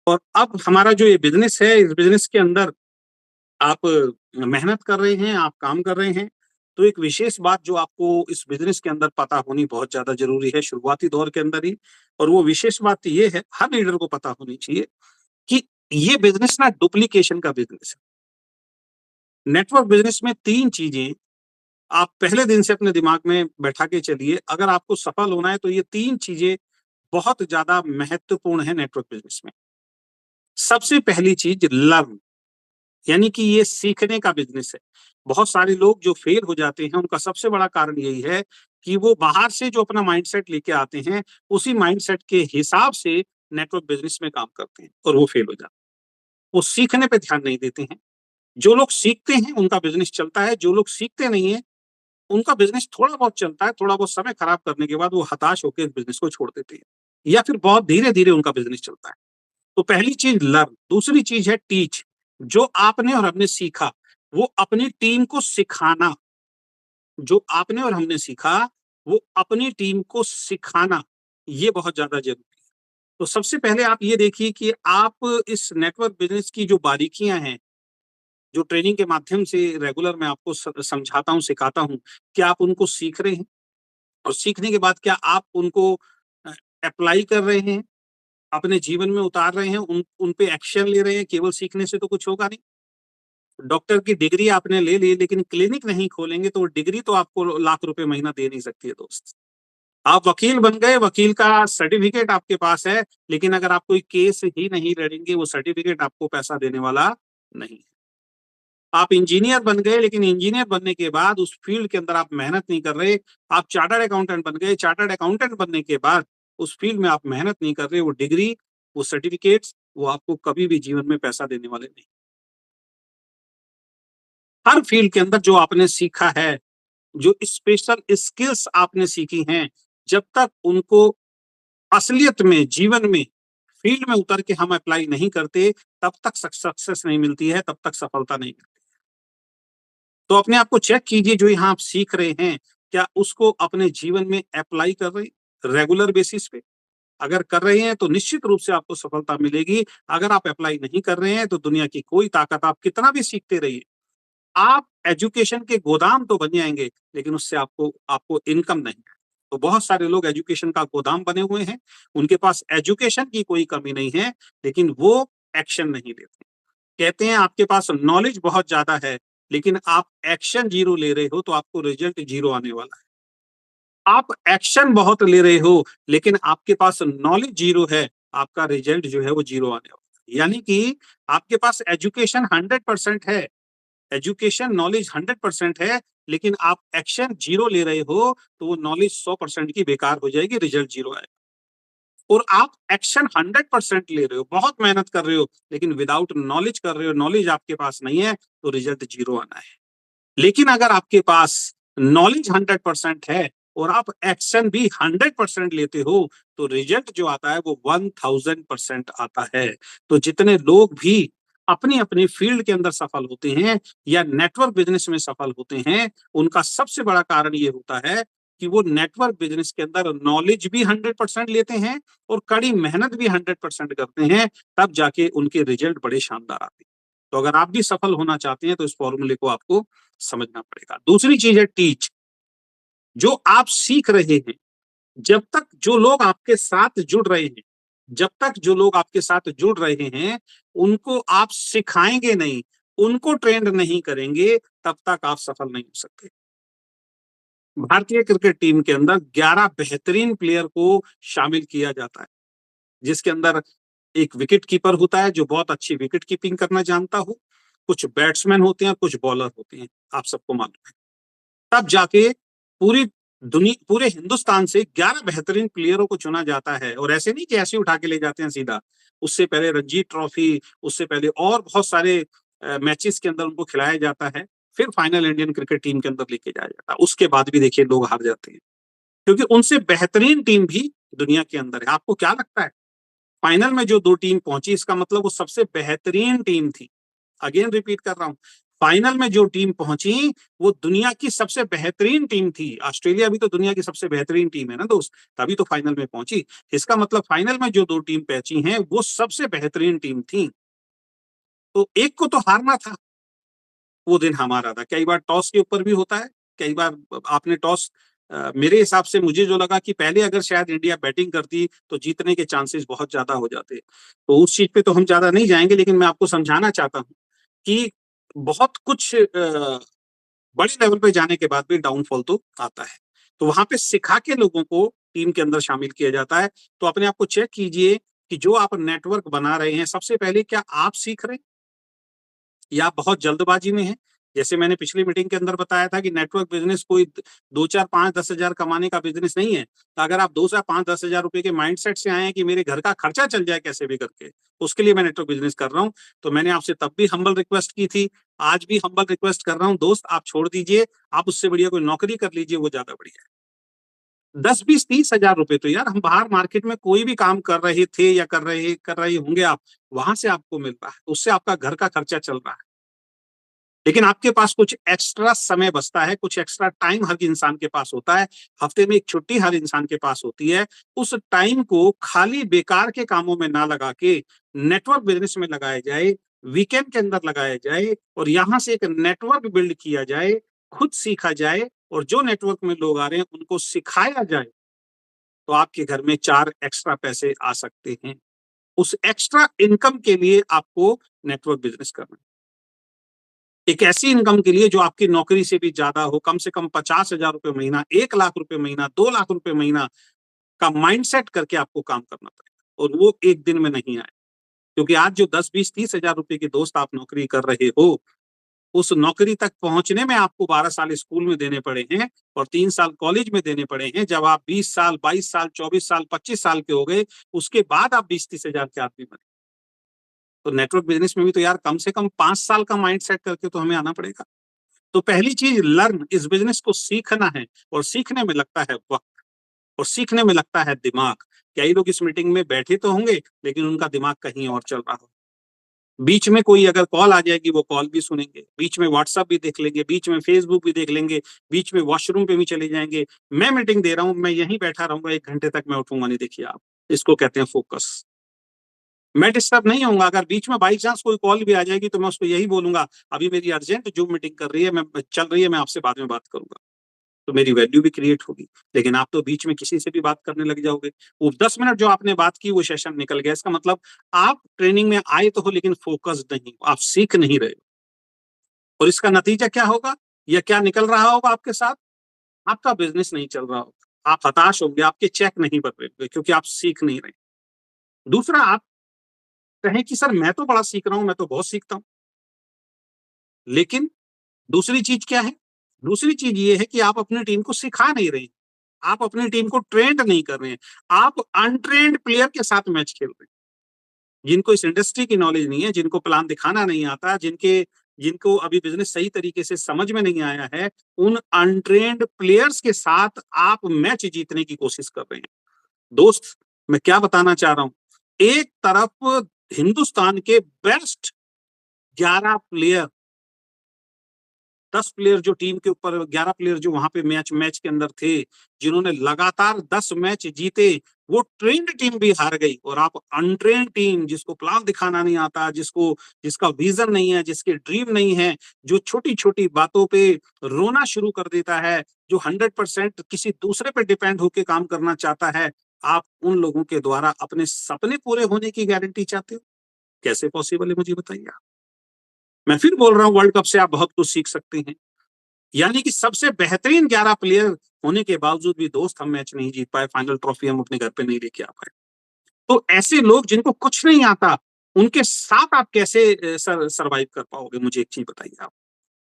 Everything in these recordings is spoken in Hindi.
और अब हमारा जो ये बिजनेस है, इस बिजनेस के अंदर आप मेहनत कर रहे हैं, आप काम कर रहे हैं, तो एक विशेष बात जो आपको इस बिजनेस के अंदर पता होनी बहुत ज्यादा जरूरी है शुरुआती दौर के अंदर ही। और वो विशेष बात ये है, हर लीडर को पता होनी चाहिए कि ये बिजनेस ना डुप्लीकेशन का बिजनेस है। नेटवर्क बिजनेस में तीन चीजें आप पहले दिन से अपने दिमाग में बैठा के चलिए, अगर आपको सफल होना है तो ये तीन चीजें बहुत ज्यादा महत्वपूर्ण है नेटवर्क बिजनेस में। सबसे पहली चीज लर्न, यानी कि ये सीखने का बिजनेस है। बहुत सारे लोग जो फेल हो जाते हैं उनका सबसे बड़ा कारण यही है कि वो बाहर से जो अपना माइंडसेट लेके आते हैं, उसी माइंडसेट के हिसाब से नेटवर्क बिजनेस में काम करते हैं और वो फेल हो जाते हैं। वो सीखने पे ध्यान नहीं देते हैं। जो लोग सीखते हैं उनका बिजनेस चलता है, जो लोग सीखते नहीं है उनका बिजनेस थोड़ा बहुत चलता है, थोड़ा बहुत समय खराब करने के बाद वो हताश होकर बिजनेस को छोड़ देते हैं, या फिर बहुत धीरे धीरे उनका बिजनेस चलता है। तो पहली चीज लर्न, दूसरी चीज है टीच। जो आपने और हमने सीखा वो अपनी टीम को सिखाना। जो आपने और हमने सीखा वो अपनी टीम को सिखाना, ये बहुत ज्यादा जरूरी है। तो सबसे पहले आप ये देखिए कि आप इस नेटवर्क बिजनेस की जो बारीकियां हैं, जो ट्रेनिंग के माध्यम से रेगुलर मैं आपको समझाता हूँ, सिखाता हूँ, क्या आप उनको सीख रहे हैं? और सीखने के बाद क्या आप उनको अप्लाई कर रहे हैं, अपने जीवन में उतार रहे हैं, उन पे एक्शन ले रहे हैं? केवल सीखने से तो कुछ होगा नहीं। डॉक्टर की डिग्री आपने ले ली लेकिन क्लिनिक नहीं खोलेंगे तो डिग्री तो आपको लाख रुपए महीना दे नहीं सकती है दोस्त। आप वकील बन गए, वकील का सर्टिफिकेट आपके पास है, लेकिन अगर आप कोई केस ही नहीं लड़ेंगे वो सर्टिफिकेट आपको पैसा देने वाला नहीं है। आप इंजीनियर बन गए लेकिन इंजीनियर बनने के बाद उस फील्ड के अंदर आप मेहनत नहीं कर रहे। आप चार्टर्ड अकाउंटेंट बन गए, चार्टर्ड अकाउंटेंट बनने के बाद उस फील्ड में आप मेहनत नहीं कर रहे, वो डिग्री, वो सर्टिफिकेट्स, वो आपको कभी भी जीवन में पैसा देने वाले नहीं। हर फील्ड के अंदर जो आपने सीखा है, जो स्पेशल स्किल्स आपने सीखी हैं, जब तक उनको असलियत में, जीवन में, फील्ड में उतर के हम अप्लाई नहीं करते, तब तक सक्सेस नहीं मिलती है, तब तक सफलता नहीं मिलती। तो अपने आप को चेक कीजिए, जो यहाँ आप सीख रहे हैं, क्या उसको अपने जीवन में अप्लाई कर रहे हैं रेगुलर बेसिस पे? अगर कर रहे हैं तो निश्चित रूप से आपको सफलता मिलेगी। अगर आप अप्लाई नहीं कर रहे हैं तो दुनिया की कोई ताकत, आप कितना भी सीखते रहिए, आप एजुकेशन के गोदाम तो बन जाएंगे लेकिन उससे आपको आपको इनकम नहीं है। तो बहुत सारे लोग एजुकेशन का गोदाम बने हुए हैं, उनके पास एजुकेशन की कोई कमी नहीं है, लेकिन वो एक्शन नहीं लेते। कहते हैं आपके पास नॉलेज बहुत ज्यादा है, लेकिन आप एक्शन जीरो ले रहे हो तो आपको रिजल्ट जीरो आने वाला है। आप एक्शन बहुत ले रहे हो लेकिन आपके पास नॉलेज जीरो है, आपका रिजल्ट जो है वो जीरो आने वाला है। यानी कि आपके पास एजुकेशन 100% है, एजुकेशन नॉलेज 100% है, लेकिन आप एक्शन जीरो ले रहे हो तो वो नॉलेज 100% की बेकार हो जाएगी, रिजल्ट जीरो आएगा। और आप एक्शन 100% ले रहे हो, बहुत मेहनत कर रहे हो, लेकिन विदाउट नॉलेज कर रहे हो, नॉलेज आपके पास नहीं है, तो रिजल्ट जीरो आना है। लेकिन अगर आपके पास नॉलेज 100% है और आप एक्शन भी 100% लेते हो, तो रिजल्ट जो आता है वो 1000% आता है। तो जितने लोग भी अपनी अपनी फील्ड के अंदर सफल होते हैं या नेटवर्क बिजनेस में सफल होते हैं, उनका सबसे बड़ा कारण ये होता है कि वो नेटवर्क बिजनेस के अंदर नॉलेज भी 100% लेते हैं और कड़ी मेहनत भी 100% करते हैं, तब जाके उनके रिजल्ट बड़े शानदार आते हैं। तो अगर आप भी सफल होना चाहते हैं तो इस फॉर्मूले को आपको समझना पड़ेगा। दूसरी चीज है टीच। जो आप सीख रहे हैं, जब तक जो लोग आपके साथ जुड़ रहे हैं, जब तक जो लोग आपके साथ जुड़ रहे हैं, उनको आप सिखाएंगे नहीं, उनको ट्रेंड नहीं करेंगे, तब तक आप सफल नहीं हो सकते। भारतीय क्रिकेट टीम के अंदर 11 बेहतरीन प्लेयर को शामिल किया जाता है, जिसके अंदर एक विकेट कीपर होता है जो बहुत अच्छी विकेट कीपिंग करना जानता हो, कुछ बैट्समैन होते हैं, कुछ बॉलर होते हैं, आप सबको मालूम है। तब जाके पूरी दुनिया, पूरे हिंदुस्तान से 11 बेहतरीन प्लेयरों को चुना जाता है। और ऐसे नहीं कि ऐसे उठा के ले जाते हैं सीधा, उससे पहले रणजी ट्रॉफी, उससे पहले और बहुत सारे मैचेस के अंदर उनको खिलाया जाता है, फिर फाइनल इंडियन क्रिकेट टीम के अंदर लेके जाया जाता है। उसके बाद भी देखिए लोग हार जाते हैं, क्योंकि उनसे बेहतरीन टीम भी दुनिया के अंदर है। आपको क्या लगता है, फाइनल में जो दो टीम पहुंची, इसका मतलब वो सबसे बेहतरीन टीम थी। अगेन रिपीट कर रहा हूं, फाइनल में जो टीम पहुंची वो दुनिया की सबसे बेहतरीन टीम थी। ऑस्ट्रेलिया भी तो दुनिया की सबसे बेहतरीन टीम है ना दोस्त, तभी तो फाइनल में पहुंची। इसका मतलब फाइनल में जो 2 टीम पहुंची हैं वो सबसे बेहतरीन टीम थी। तो एक को तो हारना था, वो दिन हमारा था। कई बार टॉस के ऊपर भी होता है, कई बार आपने टॉस मेरे हिसाब से मुझे जो लगा कि पहले अगर शायद इंडिया बैटिंग करती तो जीतने के चांसेस बहुत ज्यादा हो जाते। तो उस चीज पे तो हम ज्यादा नहीं जाएंगे, लेकिन मैं आपको समझाना चाहता हूँ कि बहुत कुछ बड़े लेवल पे जाने के बाद भी डाउनफॉल तो आता है। तो वहां पे सिखा के लोगों को टीम के अंदर शामिल किया जाता है। तो अपने आप को चेक कीजिए कि जो आप नेटवर्क बना रहे हैं, सबसे पहले क्या आप सीख रहे हैं या बहुत जल्दबाजी में है। जैसे मैंने पिछली मीटिंग के अंदर बताया था कि नेटवर्क बिजनेस कोई 2 4 5 10 हजार कमाने का बिजनेस नहीं है। तो अगर आप 2 से 5 10 हजार रुपए के माइंडसेट से आए हैं कि मेरे घर का खर्चा चल जाए कैसे भी करके, उसके लिए मैं नेटवर्क बिजनेस कर रहा हूँ। तो मैंने आपसे तब भी हम्बल रिक्वेस्ट की थी, आज भी हम्बल रिक्वेस्ट कर रहा हूँ, दोस्त आप छोड़ दीजिए, आप उससे बढ़िया कोई नौकरी कर लीजिए, वो ज्यादा बढ़िया है। 10 20 30 हजार रुपए तो यार हम बाहर मार्केट में कोई भी काम कर रहे थे या कर रहे होंगे आप, वहां से आपको मिल रहा है, उससे आपका घर का खर्चा चल रहा है। लेकिन आपके पास कुछ एक्स्ट्रा समय बचता है, कुछ एक्स्ट्रा टाइम हर इंसान के पास होता है। हफ्ते में एक छुट्टी हर इंसान के पास होती है। उस टाइम को खाली बेकार के कामों में ना लगा के नेटवर्क बिजनेस में लगाया जाए, वीकेंड के अंदर लगाया जाए और यहां से एक नेटवर्क बिल्ड किया जाए, खुद सीखा जाए और जो नेटवर्क में लोग आ रहे हैं उनको सिखाया जाए, तो आपके घर में 4 एक्स्ट्रा पैसे आ सकते हैं। उस एक्स्ट्रा इनकम के लिए आपको नेटवर्क बिजनेस करना है। एक ऐसी इनकम के लिए जो आपकी नौकरी से भी ज्यादा हो, कम से कम 50 हजार रुपए महीना, 1 लाख रुपए महीना, 2 लाख रुपए महीना का माइंडसेट करके आपको काम करना पड़ेगा और वो एक दिन में नहीं आए। क्योंकि आज जो 10 20 30 हजार रुपए की दोस्त आप नौकरी कर रहे हो, उस नौकरी तक पहुंचने में आपको 12 साल स्कूल में देने पड़े हैं और 3 साल कॉलेज में देने पड़े हैं। जब आप 20 साल 22 साल 24 साल 25 साल के हो गए, उसके बाद आप 20 30 हजार के आदमी बने। तो नेटवर्क बिजनेस में भी तो यार कम से कम 5 साल का माइंड सेट करके तो हमें आना पड़ेगा। तो पहली चीज लर्न, इस बिजनेस को सीखना है और सीखने में लगता है वक्त और सीखने में लगता है दिमाग। कई लोग इस मीटिंग में बैठे तो होंगे लेकिन उनका दिमाग कहीं और चल रहा हो। बीच में कोई अगर कॉल आ जाएगी वो कॉल भी सुनेंगे, बीच में व्हाट्सएप भी देख लेंगे, बीच में फेसबुक भी देख लेंगे, बीच में वॉशरूम पे भी चले जाएंगे। मैं मीटिंग दे रहा हूँ, मैं यहीं बैठा रहूंगा 1 घंटे तक, मैं उठूंगा नहीं। देखिए आप, इसको कहते हैं फोकस। मैं डिस्टर्ब नहीं होऊंगा। अगर बीच में बाई चांस कोई कॉल भी आ जाएगी तो मैं उसको यही बोलूंगा, अभी मेरी अर्जेंट जूम मीटिंग कर रही है, मैं चल रही है, मैं आपसे बाद में बात करूंगा। तो मेरी वैल्यू भी क्रिएट होगी। लेकिन आप तो बीच में किसी से भी बात करने लग जाओगे, वो 10 मिनट जो आपने बात की वो सेशन निकल गया। इसका मतलब आप ट्रेनिंग में आए तो हो लेकिन फोकस्ड नहीं हो, आप सीख नहीं रहे हो। और इसका नतीजा क्या होगा या क्या निकल रहा होगा आपके साथ? आपका बिजनेस नहीं चल रहा होगा, आप हताश होंगे, आपके चेक नहीं बढ़ रहे होंगे क्योंकि आप सीख नहीं रहे। दूसरा, आप कहें कि सर मैं तो बड़ा सीख रहा हूं, मैं तो बहुत सीखता हूं, लेकिन दूसरी चीज क्या है? दूसरी चीज ये है कि आप अपनी टीम को सिखा नहीं रहे हैं, आप अपनी टीम को ट्रेंड नहीं कर रहे हैं, आप अनट्रेंड प्लेयर के साथ मैच खेल रहे हैं, जिनको इस इंडस्ट्री की नॉलेज नहीं है, जिनको प्लान दिखाना नहीं आता, जिनको अभी बिजनेस सही तरीके से समझ में नहीं आया है, उन अनट्रेंड प्लेयर्स के साथ आप मैच जीतने की कोशिश कर रहे हैं। दोस्त, मैं क्या बताना चाह रहा हूं, एक तरफ हिंदुस्तान के बेस्ट 11 प्लेयर, 10 प्लेयर जो टीम के ऊपर, 11 प्लेयर जो वहां पे मैच मैच के अंदर थे, जिन्होंने लगातार 10 मैच जीते, वो ट्रेंड टीम भी हार गई। और आप अनट्रेंड टीम, जिसको प्लान दिखाना नहीं आता, जिसका विजन नहीं है, जिसके ड्रीम नहीं है, जो छोटी छोटी बातों पे रोना शुरू कर देता है, जो 100% किसी दूसरे पे डिपेंड होकर काम करना चाहता है, आप उन लोगों के द्वारा अपने सपने पूरे होने की गारंटी चाहते हो? कैसे पॉसिबल है, मुझे बताइए आप। मैं फिर बोल रहा हूँ, वर्ल्ड कप से आप बहुत कुछ सीख सकते हैं। यानी कि सबसे बेहतरीन 11 प्लेयर होने के बावजूद भी दोस्त हम मैच नहीं जीत पाए, फाइनल ट्रॉफी हम अपने घर पे नहीं लेके आ पाए। तो ऐसे लोग जिनको कुछ नहीं आता, उनके साथ आप कैसे सरवाइव कर पाओगे? मुझे एक चीज बताइए आप।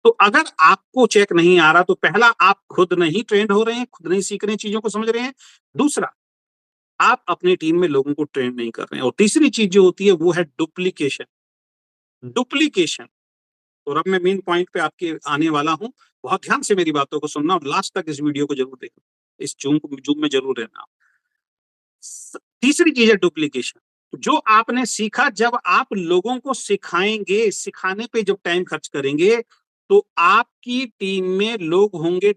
तो अगर आपको चेक नहीं आ रहा, तो पहला, आप खुद नहीं ट्रेंड हो रहे हैं, खुद नहीं सीख रहे हैं, चीजों को समझ रहे हैं। दूसरा, आप अपनी टीम में लोगों को ट्रेन नहीं कर रहे हैं। और तीसरी चीज जो होती है वो है डुप्लीकेशन। डुप्लीकेशन। और अब मैं मेन पॉइंट पे आपके आने वाला हूं, बहुत ध्यान से मेरी बातों को सुनना और लास्ट तक इस वीडियो को जरूर देखना, इस जूम में जरूर रहना। तीसरी चीज है डुप्लीकेशन। जो आपने सीखा, जब आप लोगों को सिखाएंगे, सिखाने पे जब टाइम खर्च करेंगे, तो आपकी टीम में लोग होंगे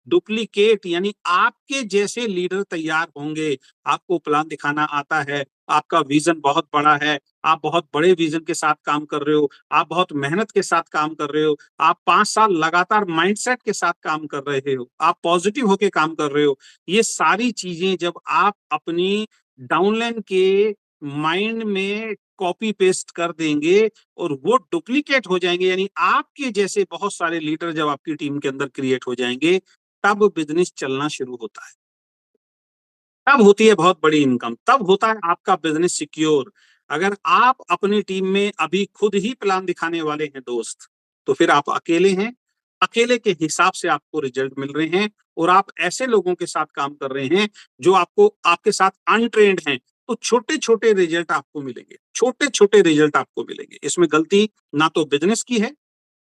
डुप्लीकेट यानी आपके जैसे लीडर तैयार होंगे। आपको प्लान दिखाना आता है, आपका विजन बहुत बड़ा है, आप बहुत बड़े विजन के साथ काम कर रहे हो, आप बहुत मेहनत के साथ काम कर रहे हो, आप 5 साल लगातार माइंडसेट के साथ काम कर रहे हो, आप पॉजिटिव होके काम कर रहे हो। ये सारी चीजें जब आप अपनी डाउनलाइन के माइंड में कॉपी पेस्ट कर देंगे और वो डुप्लीकेट हो जाएंगे, यानी आपके जैसे बहुत सारे लीडर जब आपकी टीम के अंदर क्रिएट हो जाएंगे, तब बिजनेस चलना शुरू होता है। तब होती है बहुत बड़ी इनकम, तब होता है आपका बिजनेस सिक्योर। अगर आप अपनी टीम में अभी खुद ही प्लान दिखाने वाले हैं दोस्त, तो फिर आप अकेले हैं। अकेले के हिसाब से आपको रिजल्ट मिल रहे हैं और आप ऐसे लोगों के साथ काम कर रहे हैं जो आपको आपके साथ अनट्रेंड हैं, तो छोटे छोटे रिजल्ट आपको मिलेंगे, छोटे छोटे रिजल्ट आपको मिलेंगे। इसमें गलती ना तो बिजनेस की है,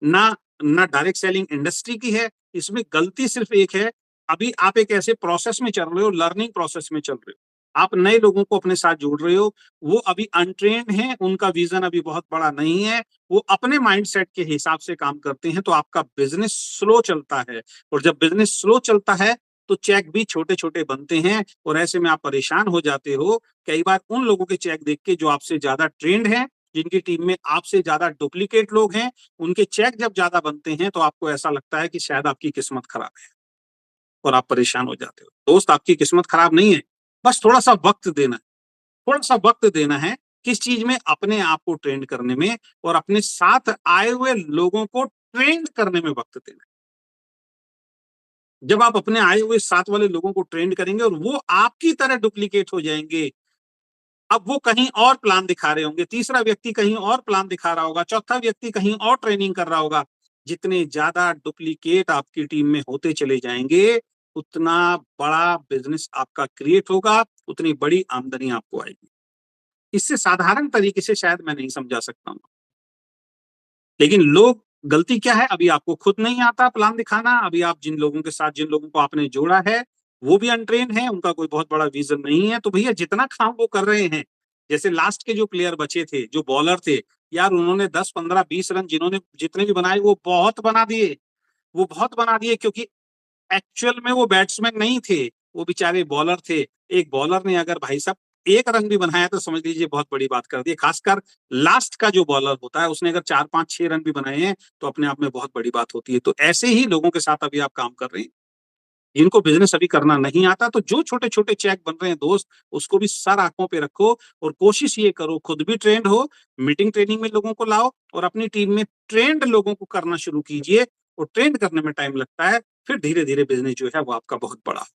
ना ना डायरेक्ट सेलिंग इंडस्ट्री की है। इसमें गलती सिर्फ एक है, अभी आप एक ऐसे प्रोसेस में चल रहे हो, लर्निंग प्रोसेस में चल रहे हो, आप नए लोगों को अपने साथ जोड़ रहे हो, वो अभी अनट्रेन्ड हैं, उनका विजन अभी बहुत बड़ा नहीं है, वो अपने माइंडसेट के हिसाब से काम करते हैं, तो आपका बिजनेस स्लो चलता है। और जब बिजनेस स्लो चलता है तो चेक भी छोटे छोटे बनते हैं और ऐसे में आप परेशान हो जाते हो। कई बार उन लोगों के चेक देख के जो आपसे ज्यादा ट्रेंड है, जिनकी टीम में आपसे ज्यादा डुप्लीकेट लोग हैं, उनके चेक जब ज्यादा बनते हैं तो आपको ऐसा लगता है कि शायद आपकी किस्मत खराब है और आप परेशान हो जाते हो। दोस्त, आपकी किस्मत खराब नहीं है, बस थोड़ा सा वक्त देना है, थोड़ा सा वक्त देना है किस चीज में, अपने आप को ट्रेंड करने में और अपने साथ आए हुए लोगों को ट्रेंड करने में वक्त देना है। जब आप अपने आए हुए साथ वाले लोगों को ट्रेंड करेंगे और वो आपकी तरह डुप्लीकेट हो जाएंगे, अब वो कहीं और प्लान दिखा रहे होंगे, तीसरा व्यक्ति कहीं और प्लान दिखा रहा होगा, चौथा व्यक्ति कहीं और ट्रेनिंग कर रहा होगा। जितने ज्यादा डुप्लीकेट आपकी टीम में होते चले जाएंगे, उतना बड़ा बिजनेस आपका क्रिएट होगा, उतनी बड़ी आमदनी आपको आएगी। इससे साधारण तरीके से शायद मैं नहीं समझा सकता हूँ, लेकिन लोग, गलती क्या है, अभी आपको खुद नहीं आता प्लान दिखाना, अभी आप जिन लोगों के साथ, जिन लोगों को आपने जोड़ा है, वो भी अनट्रेन है, उनका कोई बहुत बड़ा विजन नहीं है, तो भैया जितना काम वो कर रहे हैं, जैसे लास्ट के जो प्लेयर बचे थे, जो बॉलर थे, यार उन्होंने 10 15 20 रन जिन्होंने जितने भी बनाए वो बहुत बना दिए, वो बहुत बना दिए, क्योंकि एक्चुअल में वो बैट्समैन नहीं थे, वो बेचारे बॉलर थे। एक बॉलर ने अगर भाई साहब 1 रन भी बनाया तो समझ लीजिए बहुत बड़ी बात कर दी है। खासकर लास्ट का जो बॉलर होता है, उसने अगर 4 5 6 रन भी बनाए हैं तो अपने आप में बहुत बड़ी बात होती है। तो ऐसे ही लोगों के साथ अभी आप काम कर रहे हैं, जिनको बिजनेस अभी करना नहीं आता, तो जो छोटे छोटे चेक बन रहे हैं दोस्त, उसको भी सर आंखों पे रखो और कोशिश ये करो खुद भी ट्रेंड हो, मीटिंग ट्रेनिंग में लोगों को लाओ और अपनी टीम में ट्रेंड लोगों को करना शुरू कीजिए। और ट्रेंड करने में टाइम लगता है, फिर धीरे धीरे बिजनेस जो है वो आपका बहुत बड़ा